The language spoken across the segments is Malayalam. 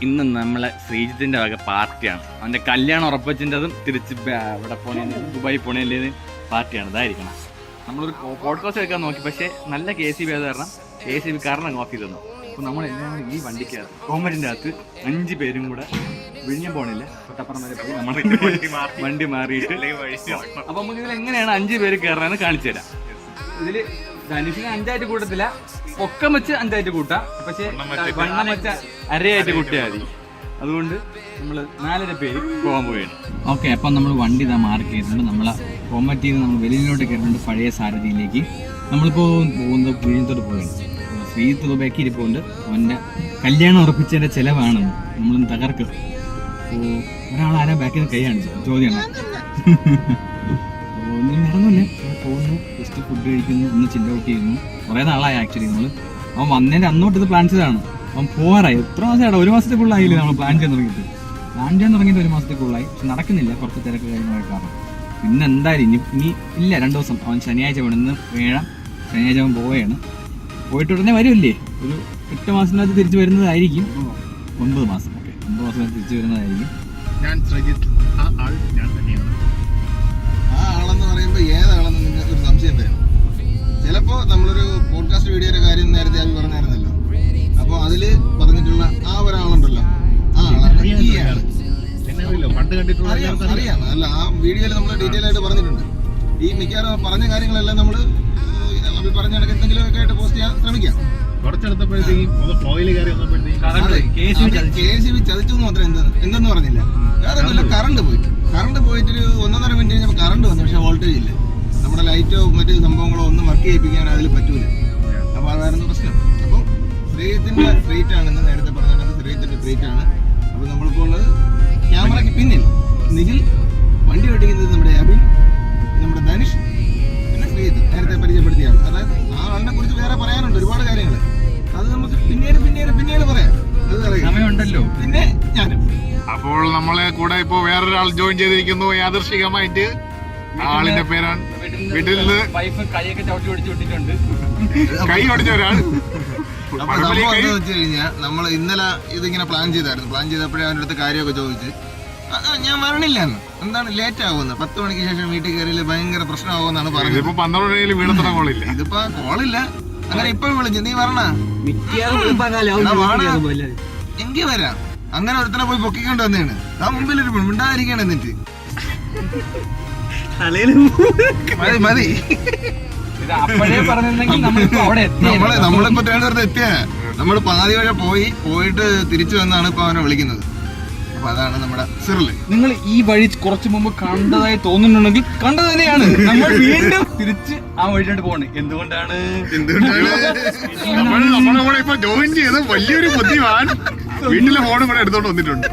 ഇന്ന് നമ്മളെ ശ്രീജിത്തിന്റെ വക പാർട്ടിയാണ്. അവന്റെ കല്യാണം ഉറപ്പിച്ചതും തിരിച്ച് ഇവിടെ പോണേ ദുബായി പോണേൻ്റെ പാർട്ടിയാണ്. ഇതായിരിക്കണം. നമ്മളൊരു പോഡ്കാസ്റ്റ് എടുക്കാൻ നോക്കി, പക്ഷേ നല്ല KCB ആയത് കാരണം KCB കാരണം ഓഫ് തന്നു. അപ്പോൾ നമ്മളെല്ലാം ഈ വണ്ടിക്കകത്ത് കോമറ്റിൻ്റെ അകത്ത് 5 പേരും കൂടെ വിഴിഞ്ഞം പോണില്ല, തൊട്ടപ്പുറം വരെ പോയി നമ്മൾ വണ്ടി മാറിയിട്ട് അപ്പോൾ നമുക്ക് ഇതിൽ എങ്ങനെയാണ് 5 പേര് കയറാന്ന് കാണിച്ചു തരാം. ഇതിൽ ധനുഷിനെ 5ആയിട്ട് കൂട്ടത്തില്ല, പൊക്കം വെച്ച് 5ആയിട്ട് കൂട്ടാം, പക്ഷേ വണ്ണം വെച്ച അരയായിട്ട് കൂട്ടിയാൽ മതി. അതുകൊണ്ട് നമ്മൾ 4.5 പേര് പോകാൻ പോവുകയാണ്. ഓക്കെ, അപ്പം നമ്മൾ വണ്ടി ഇതാ മാറി കയറിയിട്ടുണ്ട്. നമ്മളെ കോമറ്റിയിൽ നിന്ന് നമ്മൾ വെളിയിലോട്ട് കയറിയിട്ടുണ്ട് പഴയ സാരഥിയിലേക്ക്. നമ്മളിപ്പോൾ പോകുന്നത് വിഴിഞ്ഞത്തോട്ട് പോവുകയാണ്. ശ്രീജിത്ത് ബാക്കി ഇരിപ്പുണ്ട്. അവൻ്റെ കല്യാണം ഉറപ്പിച്ചതിൻ്റെ ചിലവാണ് നമ്മളൊന്ന് തകർക്കുക. അപ്പോൾ ഒരാളാരാ ബാക്കിൽ നിന്ന് കൈ കാണിച്ചു ചോദ്യമാണ്. അപ്പോൾ ഒന്നും നടന്നില്ല, പോകുന്നു, ജസ്റ്റ് ഫുഡ് കഴിക്കുന്നു, ഒന്ന് ചില്ല ഔട്ട് ചെയ്യുന്നു. കുറേ നാളായി ആക്ച്വലി നമ്മൾ അവൻ വന്നതിൻ്റെ അന്നോട്ട് ഇത് പ്ലാൻ ചെയ്തതാണ്. അവൻ പോകാറായി. എത്ര മാസമായിട്ടാണ്? 1 മാസത്തേക്കുള്ളായില്ലേ നമ്മൾ പ്ലാൻ ചെയ്യാൻ തുടങ്ങിയിട്ട്. 1 മാസത്തേക്കുള്ളായി, പക്ഷെ നടക്കുന്നില്ല, കുറച്ച് തിരക്ക് കാര്യങ്ങളൊക്കെ കാരണം. പിന്നെ എന്തായാലും ഇനി ഇല്ല, 2 ദിവസം. അവൻ ശനിയാഴ്ച വേണം, ഇന്ന് വേഴാം, ശനിയാഴ്ച അവൻ പോവുകയാണ്. പോയിട്ട് ഉടനെ വരുമല്ലേ, ഒരു 8 മാസത്തിനകത്ത് തിരിച്ചു വരുന്നതായിരിക്കും. 9 മാസം, ഓക്കെ, 9 മാസത്തിനകത്ത് തിരിച്ചു വരുന്നതായിരിക്കും. ഞാൻ ശ്രീജിത്ത്, ആ ആൾ ഞാൻ തന്നെയാണ്. ആ ആളെന്ന് പറയുമ്പോൾ ഏതാളെന്ന് നിങ്ങൾക്ക് ഒരു സംശയം വരും. ചിലപ്പോൾ നമ്മളൊരു പോഡ്കാസ്റ്റ് വീഡിയോയുടെ കാര്യം നേരത്തെ അത് പറഞ്ഞായിരുന്നല്ലോ. അപ്പോൾ അതിൽ പറഞ്ഞിട്ടുള്ള ആ ഒരാളുണ്ടല്ലോ, ആ ആളാണ് ഈ ആൾ. അറിയാം, അല്ല ആ വീഡിയോയിൽ നമ്മൾ ഡീറ്റെയിൽ ആയിട്ട് പറഞ്ഞിട്ടുണ്ട്. ഈ മിക്കവാറും പറഞ്ഞ കാര്യങ്ങളെല്ലാം നമ്മൾ പറഞ്ഞ കണക്ക് എന്തെങ്കിലുമൊക്കെ ആയിട്ട് പോസ്റ്റ് ചെയ്യാൻ ശ്രമിക്കാം. കുറച്ചെടുത്തപ്പോഴത്തേക്കും KCB ചതിച്ചു എന്ന് മാത്രം എന്തെന്ന് പറഞ്ഞില്ല. വേറെ ഒന്നുമില്ല, കറണ്ട് പോയിട്ടൊരു 1.5 മിനിറ്റ് കഴിഞ്ഞപ്പോൾ കറണ്ട് വന്നു, പക്ഷേ വോൾട്ടേജ് ഇല്ല. നമ്മുടെ ലൈറ്റോ മറ്റു സംഭവങ്ങളോ ഒന്നും വർക്ക് ചെയ്യിപ്പിക്കാൻ അതിൽ പറ്റൂല. അപ്പോൾ അതായിരുന്നു പ്രശ്നം. അപ്പോൾ ശ്രീജിത്തിന്റെ ട്രീറ്റ് ആണ് ഇന്ന് നേരത്തെ പറഞ്ഞത്. ശ്രീജിത്തിന്റെ ട്രീറ്റ് ആണ്. അപ്പോൾ നമ്മളിപ്പോൾ ഉള്ളത് ക്യാമറയ്ക്ക് പിന്നിൽ നിഖിൽ, വണ്ടി ഓടിക്കുന്നത് നമ്മുടെ അബിൻ, നമ്മുടെ ധനുഷ്, പിന്നെ ശ്രീജിത്ത് നേരത്തെ പരിചയപ്പെടുത്തിയാണ്. അതായത് ആ ആളിനെ കുറിച്ച് വേറെ പറയാനുണ്ട് ഒരുപാട് കാര്യങ്ങൾ. അത് നമുക്ക് പിന്നീട് പറയാം. അത് സമയമുണ്ടല്ലോ. പിന്നെ ഞാനും. അപ്പോൾ നമ്മളെ കൂടെ ഇപ്പോ വേറൊരാൾ ജോയിൻ ചെയ്തിരിക്കുന്നു യാദൃശികമായിട്ട്. ആളിന്റെ പേരാണ് വീട്ടിൽ നിന്ന് കൈ ഒടിച്ച ഒരാൾ. വെച്ച് കഴിഞ്ഞാൽ നമ്മൾ ഇന്നലെ ഇതിങ്ങനെ പ്ലാൻ ചെയ്തായിരുന്നു. പ്ലാൻ ചെയ്തപ്പോഴേ അവൻ്റെ അടുത്ത് കാര്യമൊക്കെ ചോദിച്ച് ഞാൻ വരണില്ല എന്ന്. എന്താണ് ലേറ്റ് ആവുന്നത്, 10 മണിക്ക് ശേഷം വീട്ടിൽ കയറിയിൽ ഭയങ്കര പ്രശ്നമാകുമെന്നാണ് പറഞ്ഞത്. ഇതിപ്പോ 12 മണിയിൽ വീണത്ര കോളില്ല. ഇതിപ്പോ കോളില്ല, അങ്ങനെ ഇപ്പോഴും വിളിച്ചു, നീ വരണ എങ്കിൽ വരാം. അങ്ങനെ ഒരുത്തനെ പോയി പൊക്കിക്കൊണ്ട് വന്നേണ്. ആ മുമ്പിൽ ഒരു മിണ്ടാതിരിക്കണം. എന്നിട്ട് മതി നമ്മളിപ്പോ തിരുവനന്തപുരത്ത് എത്തിയ നമ്മൾ പാതി വഴി പോയിട്ട് തിരിച്ചു വന്നാണ് ഇപ്പൊ അവനെ വിളിക്കുന്നത്. അപ്പൊ അതാണ് നമ്മുടെ സിറില്. നിങ്ങൾ ഈ വഴി കുറച്ചു മുമ്പ് കണ്ടതായി തോന്നുന്നുണ്ടെങ്കിൽ കണ്ടത് തന്നെയാണ്. നമ്മൾ വീണ്ടും തിരിച്ച് ആ വഴിയോട്ട് പോകണം. എന്തുകൊണ്ടാണ് നമ്മളെ കൂടെ ഇപ്പൊ ജോയിൻ ചെയ്ത് വലിയൊരു ബുദ്ധിമാൻ വീട്ടിലെ ഫോണും കൂടെ എടുത്തോണ്ട് വന്നിട്ടുണ്ട്.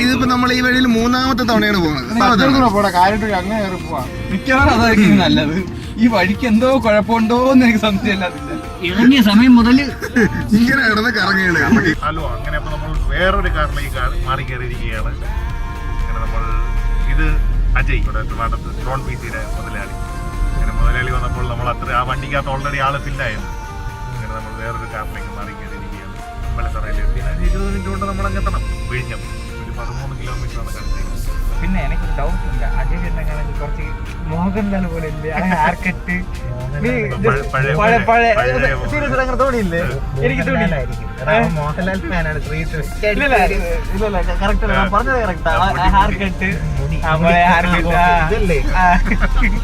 ഇതിപ്പോ നമ്മൾ ഈ വഴിയിൽ 3ാമത്തെ തവണയാണ് പോകുന്നത്. മിക്കവാറും അതായിരിക്കും നല്ലത്. ഈ വഴിക്ക് എന്തോ കുഴപ്പമുണ്ടോ എന്ന് എനിക്ക് സംശയമില്ലാതില്ല. ഇറങ്ങിയ സമയം മുതൽ ഇങ്ങനെ കിടന്ന് കറങ്ങുകയാണ്. ഹലോ, അങ്ങനെ അപ്പൊ നമ്മൾ വേറൊരു കാറിലേക്ക് മാറി കയറിയിരിക്കുകയാണ്. അങ്ങനെ നമ്മൾ ഇത് അജയ്, ഇവിടെ ട്രിവാൻഡ്രത്ത് ഡ്രോൺ PCയുടെ മുതലാളി. അങ്ങനെ മുതലാളി വന്നപ്പോൾ നമ്മൾ ആ വണ്ടിക്കകത്ത് ഓൾറെഡി ആള് ഫില്ലായിരുന്നു. അങ്ങനെ നമ്മൾ വേറൊരു കാറിലേക്ക് മാറി കയറിയിരിക്കുകയാണ്. അമ്പലത്തറയിലെത്തി 20 മിനിറ്റ് കൊണ്ട് നമ്മൾ അങ്ങെത്തണം. വിഴിഞ്ഞം ഒരു 13 കിലോമീറ്ററാണ് കടത്തേക്ക്. പിന്നെ എനിക്കൊരു ഡൗട്ട് ഉണ്ട്. അജയ് ചേട്ടനാണെങ്കിൽ കുറച്ച് മോഹൻലാൽ പോലെ ഇല്ലേ, ഹാർക്കട്ട് അങ്ങനെ തോന്നിയില്ലേ? എനിക്ക് മോഹൻലാൽ ഫാനാണ്. പറഞ്ഞത് കറക്റ്റാ. ഹാർക്കട്ട്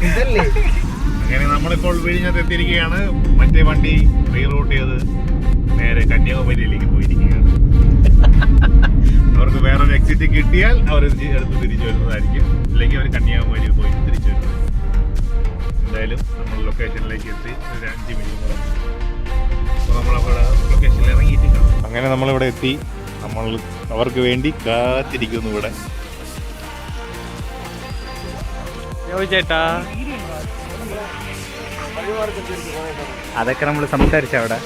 ഇതല്ലേ. അങ്ങനെ നമ്മളിപ്പോൾ വിഴിഞ്ഞത്ത് എത്തിയിരിക്കുകയാണ്. മറ്റേ വണ്ടി റീറൂട്ട് ചെയ്ത് നേരെ കന്യാകുമാരിയിലേക്ക് പോയിരിക്കുകയാണ്. അവർക്ക് വേറൊരു എക്സിറ്റ് കിട്ടിയാൽ അവർ അടുത്ത് തിരിച്ചു വരുന്നതായിരിക്കും, അല്ലെങ്കിൽ അവർ കന്യാകുമാരിയിൽ പോയി തിരിച്ചു വരുന്നതായിരിക്കും. എന്തായാലും നമ്മൾ ലൊക്കേഷനിലേക്ക് എത്തി. ഒരു 5 മിനിറ്റ് അപ്പോൾ നമ്മളവിടെ ലൊക്കേഷനിൽ ഇറങ്ങിയിട്ടുണ്ട്. അങ്ങനെ നമ്മളിവിടെ എത്തി. നമ്മൾ അവർക്ക് വേണ്ടി കാത്തിരിക്കുന്നു ഇവിടെ. ചേട്ടാ, അതൊക്കെ നമ്മൾ സംസാരിച്ച അവിടെ.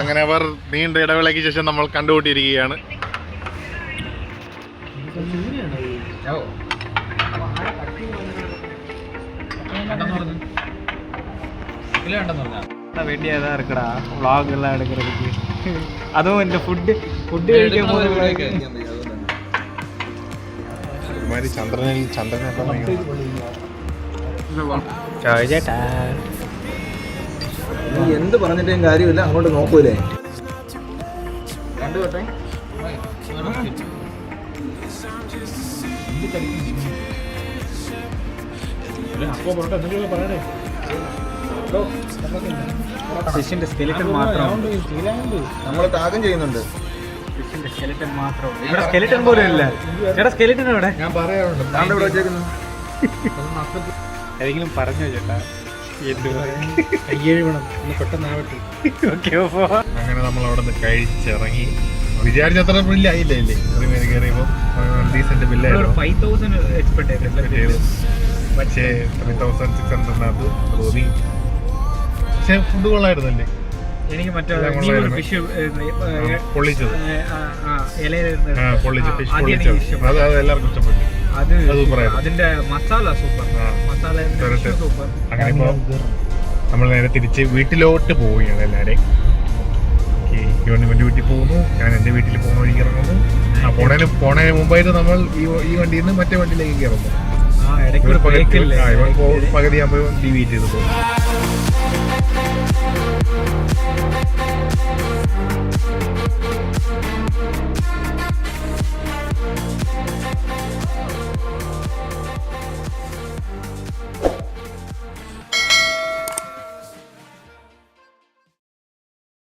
അങ്ങനെ അവർ നീണ്ട ഇടവേളയ്ക്ക് ശേഷം നമ്മൾ കണ്ടുകൊണ്ടിരിക്കുകയാണ്. வேண்டியதா இருக்குடா vlog எல்லாம் எடுக்கிறதுக்கு. അതും എന്റെ ഫുഡ് കഴിക്കാൻ ചേട്ടാ നീ എന്ത് പറഞ്ഞിട്ടും കാര്യമില്ല, അങ്ങോട്ട് നോക്കൂലേ? കണ്ടുകൊട്ടെ. ഫിഷിന്റെ സ്കെലിറ്റൻ മാത്രം നമ്മൾ ടാഗും ചെയ്യുന്നുണ്ട്. ഫിഷിന്റെ സ്കെലിറ്റൻ മാത്രം. ഇവിടെ സ്കെലിറ്റൻ പോലും ഇല്ല. ചേട്ടാ സ്കെലിറ്റൻ എവിടെ? ഞാൻ പറയാറുണ്ട് താങ്കൾ ഇവിടെ വെച്ചേക്കുന്നു. ഏതെങ്കിലും പറഞ്ഞോ ചേട്ടാ? അങ്ങനെ നമ്മൾ അവിടെ നിന്ന് കഴിച്ചിറങ്ങി. വിചാരിച്ചത്ര ബില്ലായില്ലേ കയറിയപ്പോ ഡീസന്റ് ബില്ലായിരുന്നു. 5,000 എക്സ്പെക്ട് ചെയ്തു. പക്ഷേ 3,600 തോന്നി. പക്ഷെ ഫുഡ് കൊള്ളായിരുന്നല്ലേ? എനിക്ക് മറ്റേ ഫിഷ് പൊള്ളിച്ചത്, പൊള്ളിച്ച ഫിഷ് അത് പൊള്ളിച്ചത് അത് എല്ലാവർക്കും ഇഷ്ടപ്പെട്ടു. അത് സൂപ്പറായിരുന്നു. അതിന്റെ മസാല സൂപ്പർ. മസാല സൂപ്പർ. അങ്ങനെ ഇപ്പൊ നമ്മൾ നേരെ തിരിച്ച് വീട്ടിലോട്ട് പോവുകയാണ് എല്ലാവരെയും. ഇവന്റെ വീട്ടിൽ പോകുന്നു, ഞാൻ എന്റെ വീട്ടിൽ പോകുന്ന വഴിക്ക് ഇറങ്ങുന്നു. പോണതിന് മുമ്പായിട്ട് നമ്മൾ ഈ വണ്ടിയിൽ നിന്ന് മറ്റേ വണ്ടിയിലേക്ക് കയറുന്നു. പകുതി ആകുമ്പോൾ ഡിവീറ്റ് ചെയ്ത് പോകും.